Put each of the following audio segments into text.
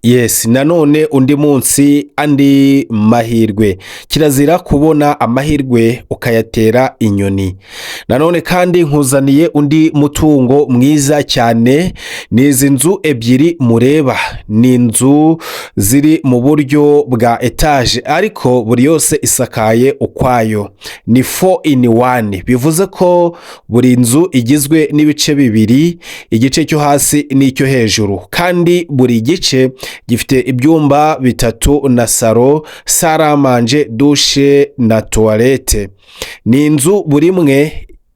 Yes, nanone undi munsi andi mahirwe. Kirazira kubona amahirwe ukayatera inyoni. Nanone kandi nkuzaniye undi mutungo mwiza cyane, ni izi nzu ebyiri mureba. Ni inzu ziri mu buryo bwa etage ariko buri yose isakaye ukwayo. Ni 4 in 1. Bivuze ko buri nzu igizwe n'ibice bibiri, igice cyo hasi n'icyo hejuru. Kandi buri gice gifite ibyumba bitatu na salo, saramanje, dushe na toilette. Ni inzu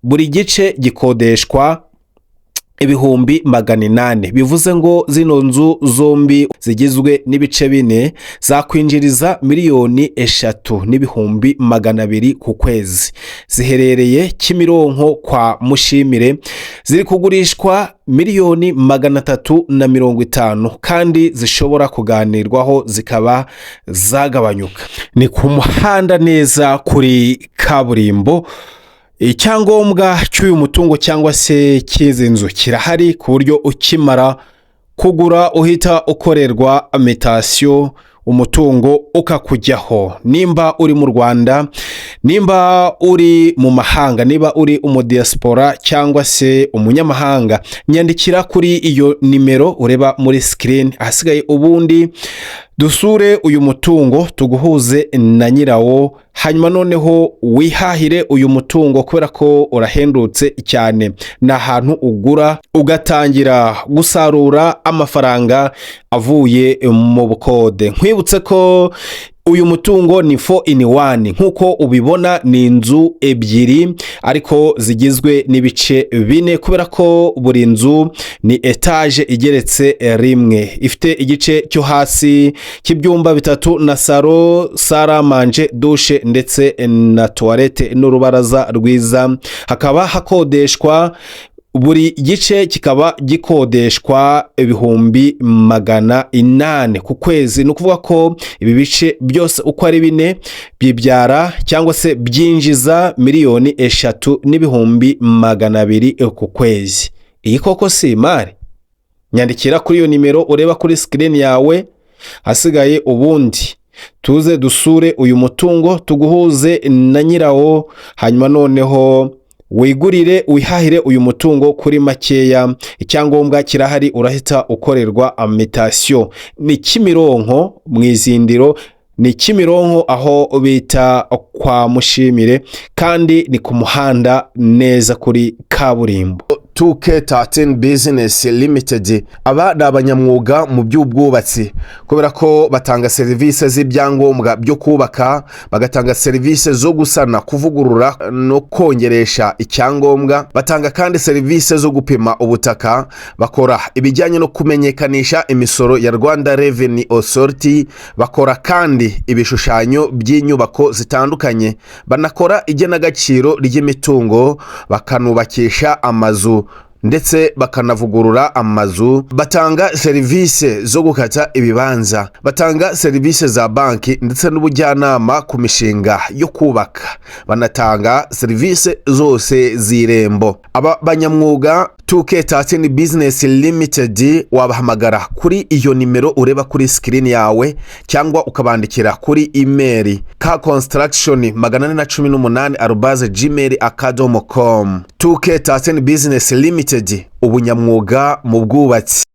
buri gice gikodeshwa ibihumbi 800. Bivuze ngo zino nzu zombi zigizwe n'ibice bine zakwinjiriza miliyoni 3,200,000 ku kwezi. Ziherereye Kimironko kwa Mushimire, ziri kugurishwa miliyoni 350 kandi zishobora kuganirwaho zikaba zagabanyuka. Ni ku muhanda neza kuri kaburimbo. Icyangombwa cy'uyu mutungo cyangwa se cy'izi nzu kirahari ku buryo ukimara kugura uhita ukorerwa mutation, umutungo ukakujyaho. Nimba uri mu Rwanda, nimba uri mu mahanga, niba uri umodiaspora cyangwa se umunyamahanga, nyandikira kuri iyo nimero ureba muri screen. Ahasigaye ubundi dusure uyu mutungo tuguhuze na nyirawo, hanyuma noneho wihahire uyu mutungo kubera ko urahendutse cyane. Ni ahantu ugura ugatangira gusarura amafaranga avuye mu bukode. Nkwibutse ko uyu mutungo ni 4 in 1. Nkuko ubibona ni inzu ebyiri ariko zigizwe n'ibice bine kubera ko buri nzu ni etage igeretse rimwe. Ifite igice cyo hasi cy'ibyumba bitatu na salo, saramanje, dushe ndetse na toilette n'urubaraza rwiza. Hakaba hakodeshwa, buri gice kikaba gikodeshwa ibihumbi 800 ku kwezi. Ni ukuvuga ko ibi bice byose uko ari bine bibyara cyangwa se byinjiza miliyoni 3,200,000 ku kwezi. Iyi koko si imari? Nyandikira kuri iyo nimero ureba kuri screen yawe. Hasigaye ubundi tuze dusure uyu mutungo tuguhuze na nyirawo, hanyuma noneho wigurire wihahire uyu mutungo kuri makeya. Icyangombwa kirahari, urahita ukorerwa mutation. Ni Kimironko mwizindiro, ni Kimironko aho bita kwa Mushimire, kandi ni ku muhanda neza kuri kaburimbo. 2K13 Business Limited aba ni abanyamwuga mu by'ubwubatsi kubera ko batanga serivisi z'ibyangombwa byo kubaka, bagatanga serivisi zo gusana, kuvugurura no kongeresha icyangombwa. Batanga kandi serivisi zo gupima ubutaka, bakora ibijyanye no kumenyekanisha imisoro ya Rwanda Revenue Authority, bakora kandi ibishushanyo by'inyubako zitandukanye, banakora igenagaciro ry'imitungo, bakanubakisha amazu ndetse bakanavugurura amazu. Batanga serivisi zo gukata ibibanza, batanga serivisi za banki ndetse n'ubujyanama ku mishinga yo kubaka, banatanga serivisi zose z'irembo. Aba banyamwuga 2K13 Business Limited wabahamagara kuri iyo nimero ureba kuri screen yawe, cyangwa ukabandikira kuri email kaconstruction418@gmail.com. 2K13 Business Limited, ubunyamwuga mu bwubatsi.